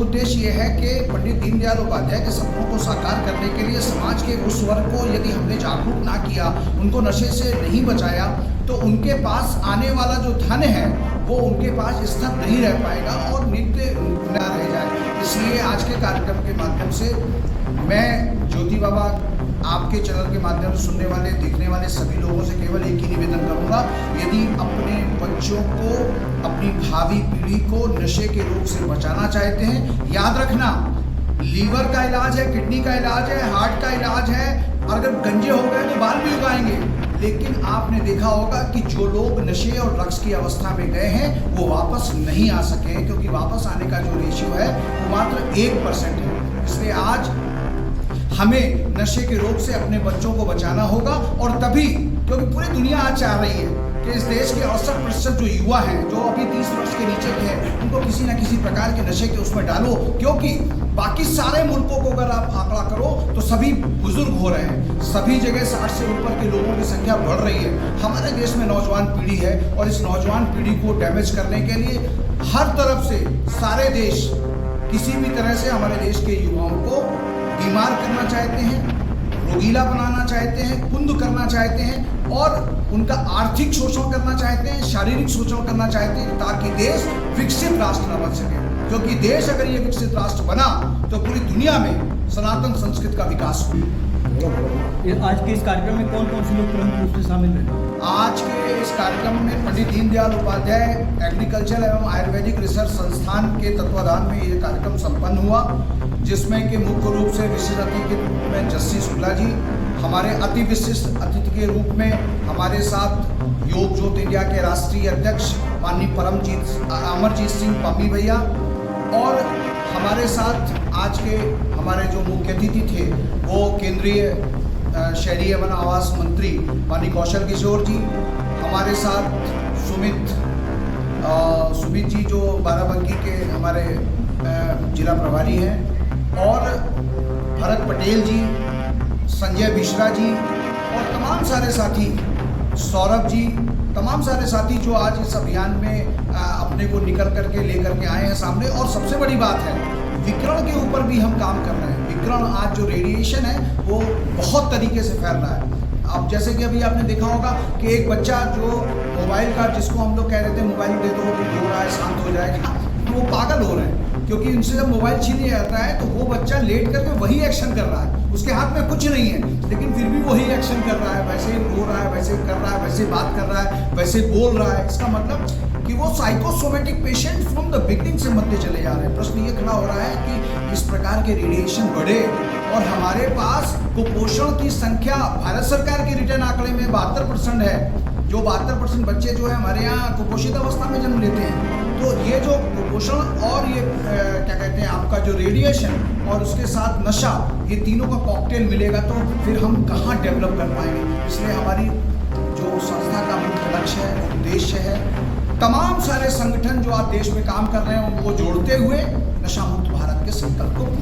उद्देश्य ये है कि पंडित दीनदयाल उपाध्याय के सपनों को साकार करने के लिए समाज के उस वर्ग को यदि हमने जागरूक ना किया, उनको नशे से नहीं बचाया, तो उनके पास आने वाला जो धन है वो उनके पास स्थिर नहीं रह पाएगा और नित्य ना रह जाए। इसलिए आज के कार्यक्रम के माध्यम से मैं ज्योति बाबा आपके चैनल के माध्यम से सुनने वाले, देखने वाले सभी लोगों से केवल एक ही निवेदन करूंगा, यदि अपने बच्चों को, अपनी भावी पीढ़ी को नशे के रोग से बचाना चाहते हैं, याद रखना लीवर का इलाज है, किडनी का इलाज है, हार्ट का इलाज है, अगर गंजे हो गए तो बाल भी उगाएंगे। लेकिन आपने देखा होगा कि जो लोग नशे और ड्रग्स की अवस्था में गए हैं वो वापस नहीं आ सके हैं, क्योंकि वापस आने का जो रेशियो है वो मात्र 1% है। इसलिए आज हमें नशे के रोग से अपने बच्चों को बचाना होगा, और तभी, क्योंकि पूरी दुनिया आज चाह रही है कि इस देश के 68% जो युवा हैं, जो अभी 30 वर्ष के नीचे के हैं, उनको किसी न किसी प्रकार के नशे के उसमें डालो, क्योंकि बाकी सारे मुल्कों को अगर आप आंकड़ा करो तो सभी बुजुर्ग हो रहे हैं, सभी जगह 60 से ऊपर के लोगों की संख्या बढ़ रही है। हमारे देश में नौजवान पीढ़ी है, और इस नौजवान पीढ़ी को डैमेज करने के लिए हर तरफ से सारे देश किसी भी तरह से हमारे देश के युवाओं को बीमार करना चाहते हैं, रोगीला बनाना चाहते हैं, कुंद करना चाहते हैं, और उनका आर्थिक शोषण करना चाहते हैं, शारीरिक शोषण करना चाहते हैं, ताकि देश विकसित राष्ट्र न बन सके। क्योंकि देश अगर ये विकसित राष्ट्र बना तो पूरी दुनिया में सनातन संस्कृति का विकास हुआ। आज के इस कार्यक्रम में कौन कौन से लोग प्रमुख रूप से शामिल रहे? आज के इस कार्यक्रम में पंडित दीनदयाल उपाध्याय एग्रीकल्चर एवं आयुर्वेदिक रिसर्च संस्थान के तत्वाधान में ये कार्यक्रम संपन्न हुआ, जिसमें कि मुख्य रूप से विशिष्ट अतिथि के रूप में जस्सी शुक्ला जी, हमारे अति विशिष्ट अतिथि के रूप में हमारे साथ योग ज्योत इंडिया के राष्ट्रीय अध्यक्ष माननीय अमरजीत सिंह पम्मी भैया, और हमारे साथ आज के हमारे जो मुख्य अतिथि थे वो केंद्रीय शहरी एवं आवास मंत्री माननीय कौशल किशोर जी, हमारे साथ सुमित जी जो बाराबंकी के हमारे जिला प्रभारी हैं, और भरत पटेल जी, संजय मिश्रा जी, और तमाम सारे साथी, सौरभ जी, तमाम सारे साथी जो आज इस अभियान में अपने को निकल करके लेकर के आए हैं सामने। और सबसे बड़ी बात है, विकिरण के ऊपर भी हम काम कर रहे हैं। विकिरण आज जो रेडिएशन है वो बहुत तरीके से फैल रहा है। अब जैसे कि अभी आपने देखा होगा कि एक बच्चा जो मोबाइल का, जिसको हम लोग कह रहे थे मोबाइल दे दो तो रो रहा है, शांत हो जाएगा, तो वो पागल हो रहे हैं, क्योंकि उनसे जब मोबाइल छीन लिया जाता है तो वो बच्चा लेट करके वही एक्शन कर रहा है, उसके हाथ में कुछ नहीं है, लेकिन फिर भी वही एक्शन कर रहा है, वैसे ही रो रहा है, वैसे कर रहा है, वैसे बात कर रहा है, वैसे बोल रहा है। इसका मतलब कि वो psychosomatic patient from the beginning से बनते चले जा रहे हैं। प्रश्न ये खड़ा हो रहा है कि इस प्रकार के रेडिएशन बढ़े, और हमारे पास कुपोषण की संख्या भारत सरकार के रिटर्न आंकड़े में 72% है, जो 72% बच्चे जो है हमारे यहाँ कुपोषित अवस्था में जन्म लेते हैं। तो ये जो कुपोषण और ये क्या कहते हैं आपका जो रेडिएशन और उसके साथ नशा, ये तीनों का कॉकटेल मिलेगा तो फिर हम कहाँ डेवलप कर पाएंगे। इसलिए हमारी जो संस्था का मुख्य लक्ष्य है, उद्देश्य है, तमाम सारे संगठन जो आज देश में काम कर रहे हैं उनको जोड़ते हुए नशा मुक्त भारत के संकल्प को पूरा